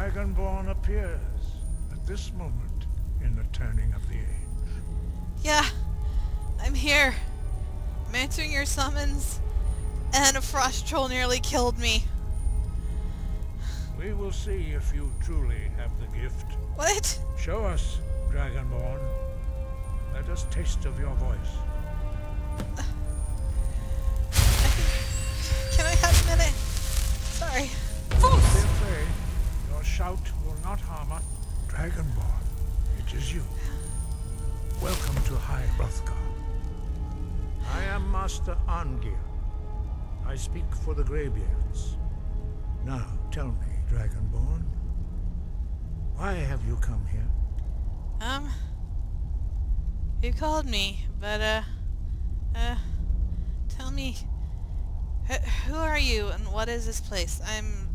Dragonborn appears at this moment in the turning of the age. Yeah, I'm here. I'm answering your summons, and a frost troll nearly killed me. We will see if you truly have the gift. What? Show us, Dragonborn. Let us taste of your voice. Can I have a minute? Sorry. Don't be afraid. Your shout will not harm us. Dragonborn, it is you. Welcome to High Hrothgar. I am Master Arngir. I speak for the Greybeards. Now, tell me, Dragonborn, why have you come here? You called me, but, tell me, who are you and what is this place? I'm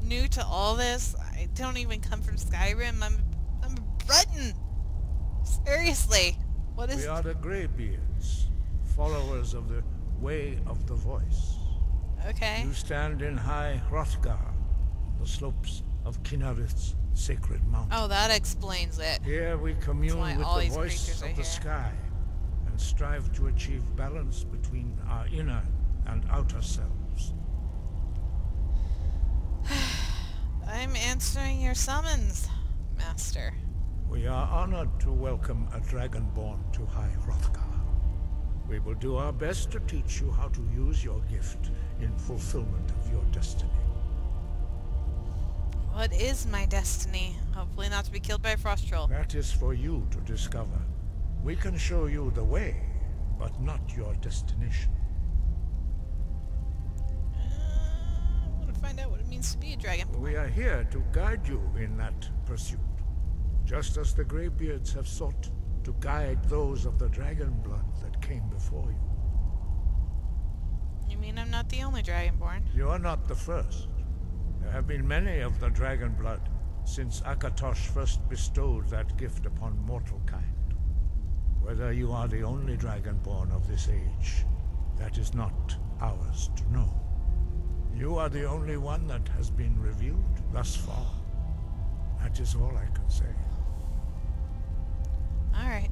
new to all this. I don't even come from Skyrim. I'm a Breton. Seriously. What is... We are the Greybeards, followers of the Way of the Voice. Okay. You stand in High Hrothgar, the slopes of Kinnarid's sacred mountain. Oh, that explains it. Here we commune with the voice of the sky and strive to achieve balance between our inner and outer selves. I'm answering your summons, Master. We are honored to welcome a Dragonborn to High Hrothgar. We will do our best to teach you how to use your gift in fulfillment of your destiny. What is my destiny? Hopefully not to be killed by a frost troll. That is for you to discover. We can show you the way, but not your destination. I want to find out what it means to be a dragon. We are here to guide you in that pursuit, just as the Greybeards have sought to guide those of the dragon blood that came before you. You mean I'm not the only dragonborn? You are not the first. There have been many of the dragon blood since Akatosh first bestowed that gift upon mortal kind. Whether you are the only dragonborn of this age, that is not ours to know. You are the only one that has been revealed thus far. That is all I can say. Alright,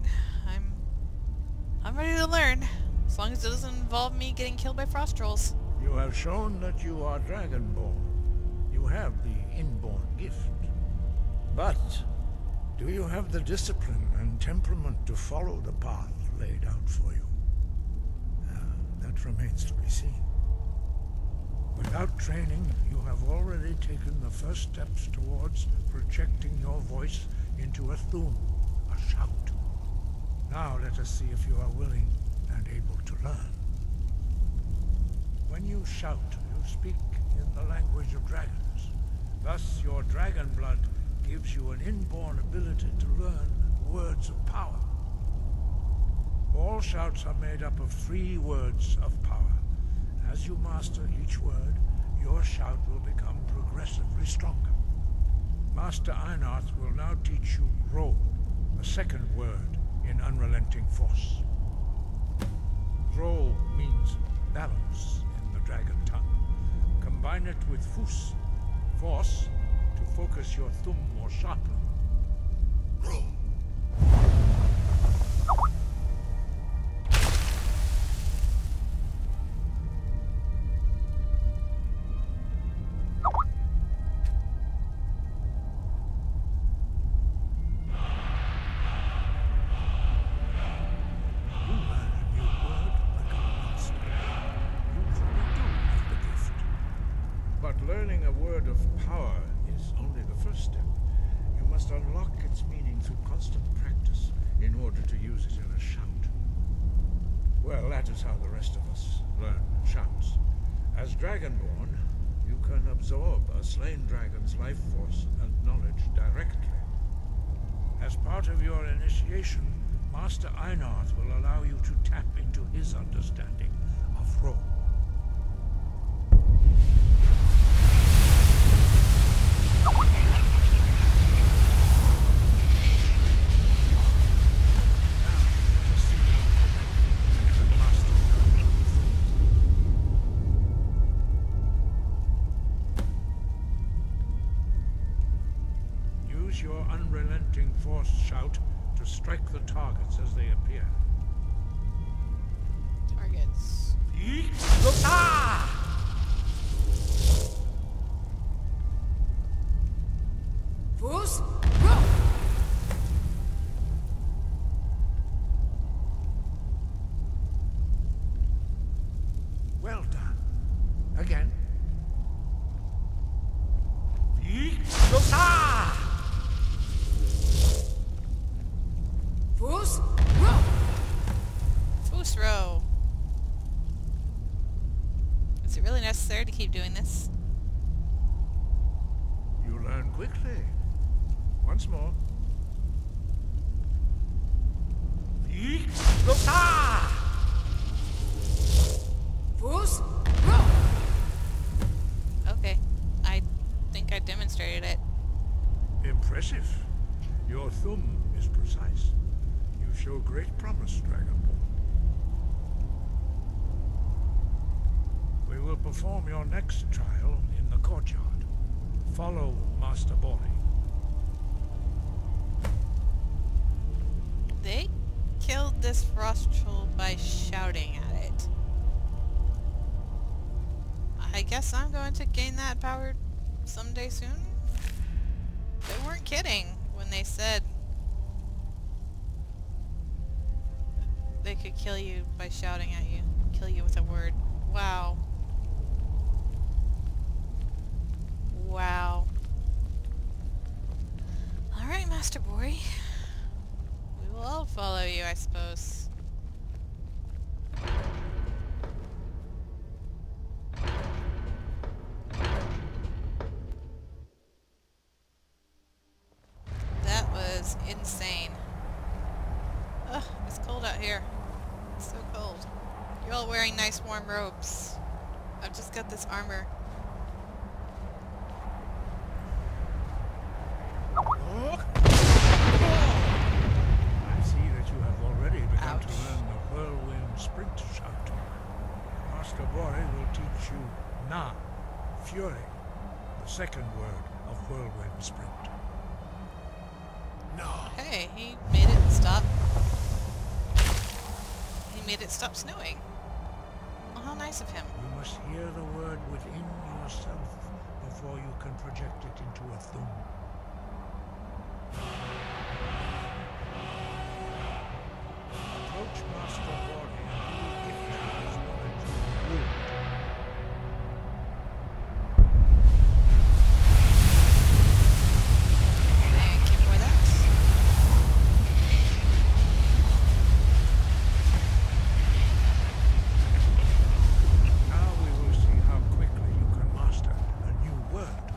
I'm ready to learn, as long as it doesn't involve me getting killed by frost trolls. You have shown that you are dragonborn. You have the inborn gift. But do you have the discipline and temperament to follow the path laid out for you? That remains to be seen. Without training, you have already taken the first steps towards projecting your voice into a Thuum, a shout. Now let us see if you are willing and able to learn. When you shout, you speak in the language of dragons. Thus, your dragon blood gives you an inborn ability to learn words of power. All shouts are made up of 3 words of power. As you master each word, your shout will become progressively stronger. Master Einarth will now teach you Ro, the second word in Unrelenting Force. Ro means balance in the dragon tongue. Combine it with Fus, force, to focus your Thuum more sharply. Ro. Learning a word of power is only the first step. You must unlock its meaning through constant practice in order to use it in a shout. Well, that is how the rest of us learn shouts. As Dragonborn, you can absorb a slain dragon's life force and knowledge directly. As part of your initiation, Master Einarth will allow you to tap into his understanding of Ro. activating Force Shout to strike the targets as they appear. Targets. Force, roll! Well done. Again. Force, roll! Foos row. Is it really necessary to keep doing this? You learn quickly. Once more. Force, roll! Okay. I think I demonstrated it. Impressive. Your Thuum is precise. You show great promise, Dragonborn. We will perform your next trial in the courtyard. Follow Master Bori. They killed this frost troll by shouting at it. I guess I'm going to gain that power someday soon. They weren't kidding when they said they could kill you by shouting at you. Kill you with a word. Wow. Wow. Alright, Master Bori. We will all follow you, I suppose. That was insane. Ugh, it's cold out here. It's so cold. You're all wearing nice warm robes. I've just got this armor. I see that you have already begun Ouch. to learn the whirlwind sprint shout. Master Bori will teach you Na, Fury, the second word of whirlwind sprint. No. Hey, he made it stop. He made it stop snowing. Well, how nice of him. You must hear the word within yourself before you can project it into a Thuum. Approach Master Bori and he will gift you his knowledge of wood. Thank you for that. Now we will see how quickly you can master a new word.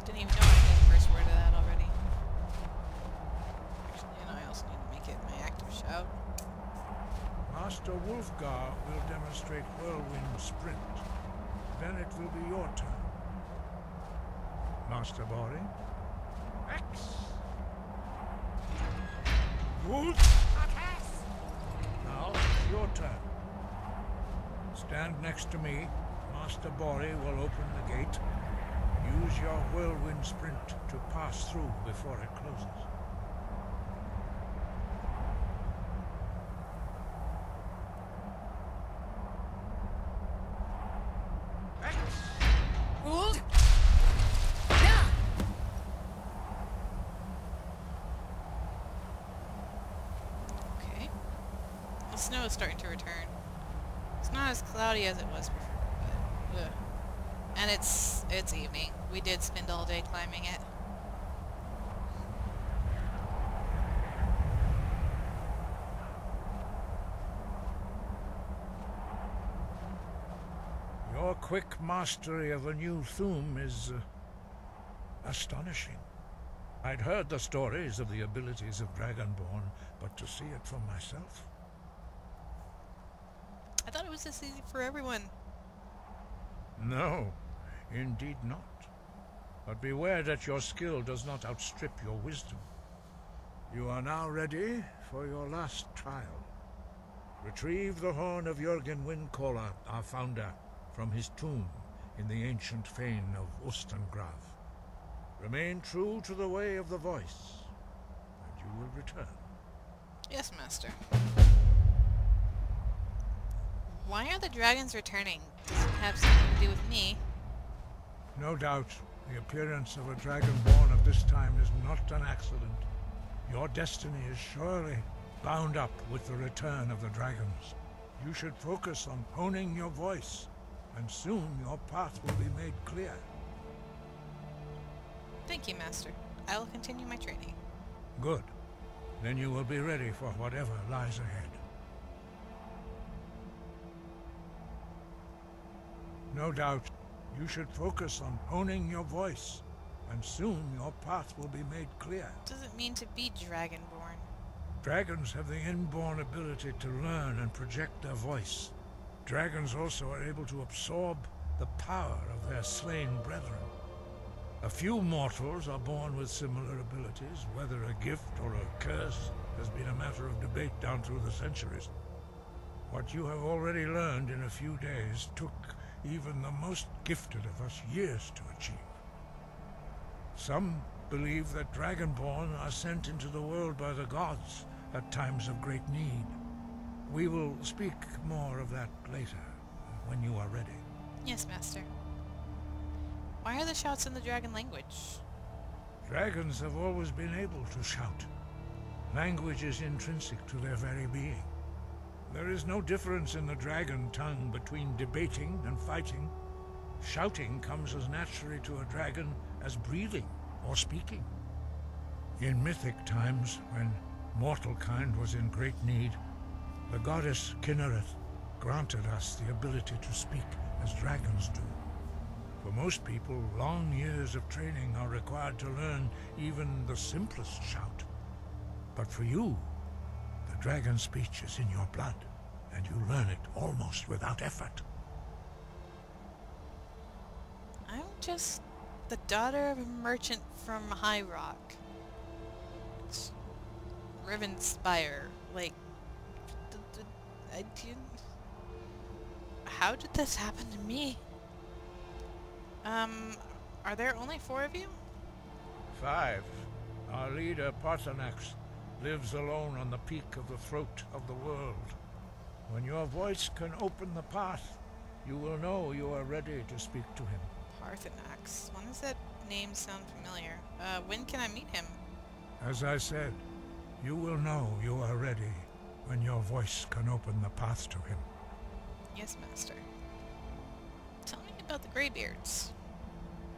Didn't even know I knew the first word of that already. Actually, you know, I also need to make it my active shout. Master Wolfgar will demonstrate whirlwind sprint. Then it will be your turn. Master Bori. X. Wolf. Now it's your turn. Stand next to me. Master Bori will open the gate. Use your whirlwind sprint to pass through before it closes. Hold! Now! Okay. The snow is starting to return. It's not as cloudy as it was before, but ugh. And it's evening. We did spend all day climbing it. Your quick mastery of a new Thuum is astonishing. I'd heard the stories of the abilities of Dragonborn, but to see it for myself. I thought it was this easy for everyone. No, indeed not. But beware that your skill does not outstrip your wisdom. You are now ready for your last trial. Retrieve the horn of Jürgen Windcaller, our founder, from his tomb in the ancient fane of Ustengrav. Remain true to the way of the voice, and you will return. Yes, Master. Why are the dragons returning? Does it have something to do with me? No doubt, the appearance of a dragonborn at this time is not an accident. Your destiny is surely bound up with the return of the dragons. You should focus on honing your voice, and soon your path will be made clear. Thank you, Master. I will continue my training. Good. Then you will be ready for whatever lies ahead. No doubt, you should focus on honing your voice, and soon your path will be made clear. What does it mean to be dragonborn? Dragons have the inborn ability to learn and project their voice. Dragons also are able to absorb the power of their slain brethren. A few mortals are born with similar abilities. Whether a gift or a curse has been a matter of debate down through the centuries. What you have already learned in a few days took even the most gifted of us years to achieve. Some believe that Dragonborn are sent into the world by the gods at times of great need. We will speak more of that later, when you are ready. Yes, Master. Why are the shouts in the dragon language? Dragons have always been able to shout. Language is intrinsic to their very being. There is no difference in the dragon tongue between debating and fighting. Shouting comes as naturally to a dragon as breathing or speaking. In mythic times, when mortal kind was in great need, the goddess Kinnereth granted us the ability to speak as dragons do. For most people, long years of training are required to learn even the simplest shout. But for you, the dragon speech is in your blood, and you learn it almost without effort. I'm just the daughter of a merchant from High Rock. Rivenspire, like... How did this happen to me? Are there only 4 of you? 5. Our leader, Parthenax, lives alone on the peak of the throat of the world. When your voice can open the path, you will know you are ready to speak to him. Parthenax. Why does that name sound familiar? When can I meet him? As I said, you will know you are ready when your voice can open the path to him. Yes, Master. Tell me about the Greybeards.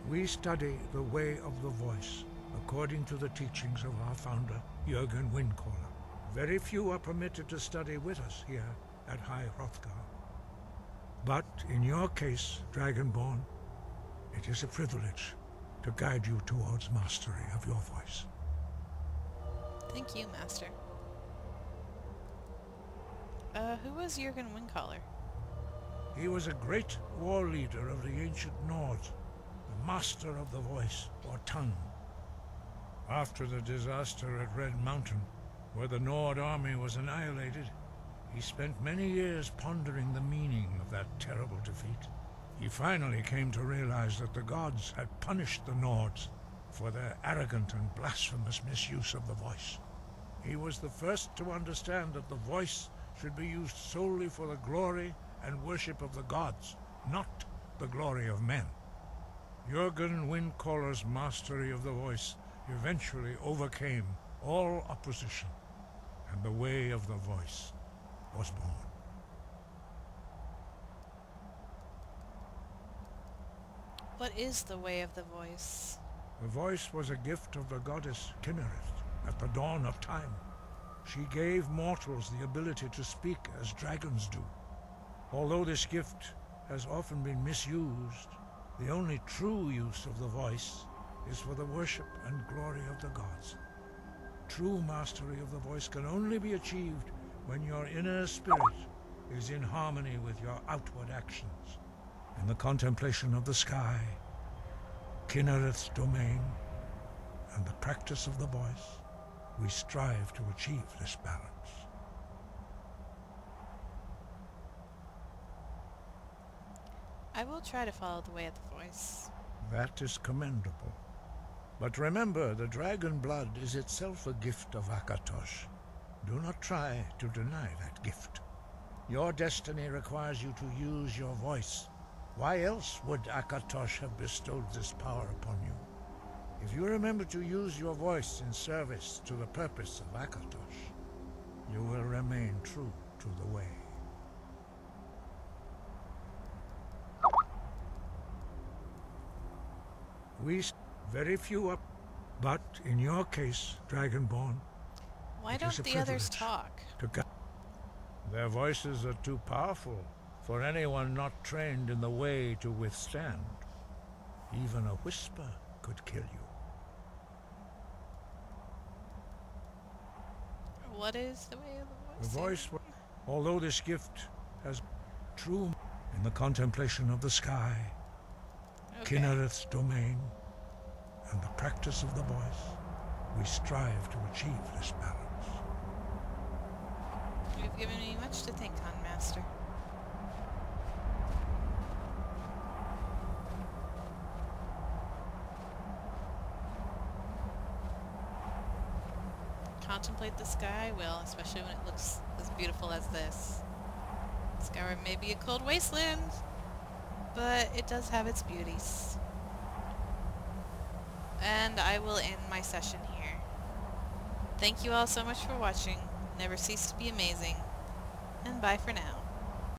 We study the way of the voice, according to the teachings of our founder, Jürgen Windcaller. Very few are permitted to study with us here at High Hrothgar. But in your case, Dragonborn, it is a privilege to guide you towards mastery of your voice. Thank you, Master. Who was Jürgen Windcaller? He was a great war leader of the ancient Nords, the master of the voice, or tongue. After the disaster at Red Mountain, where the Nord army was annihilated, he spent many years pondering the meaning of that terrible defeat. He finally came to realize that the gods had punished the Nords for their arrogant and blasphemous misuse of the voice. He was the first to understand that the voice should be used solely for the glory and worship of the gods, not the glory of men. Jürgen Windcaller's mastery of the voice eventually overcame all opposition, and the way of the voice was born. What is the way of the voice? The voice was a gift of the goddess Kinnereth at the dawn of time. She gave mortals the ability to speak as dragons do. Although this gift has often been misused, the only true use of the voice is for the worship and glory of the gods. True mastery of the voice can only be achieved when your inner spirit is in harmony with your outward actions. In the contemplation of the sky, Kinnereth's domain, and the practice of the voice, we strive to achieve this balance. I will try to follow the way of the voice. That is commendable. But remember, the dragon blood is itself a gift of Akatosh. Do not try to deny that gift. Your destiny requires you to use your voice. Why else would Akatosh have bestowed this power upon you? If you remember to use your voice in service to the purpose of Akatosh, you will remain true to the way. Very few up, but in your case, Dragonborn, Why don't the others talk? Their voices are too powerful for anyone not trained in the way to withstand. Even a whisper could kill you. What is the way of the The voice? voice, although this gift has true in the contemplation of the sky, Okay. Kinnereth's domain, and the practice of the voice, we strive to achieve this balance. You've given me much to think on, Master. Contemplate the sky, well, especially when it looks as beautiful as this. Skyrim may be a cold wasteland, but it does have its beauties. And I will end my session here. Thank you all so much for watching. Never cease to be amazing. And bye for now.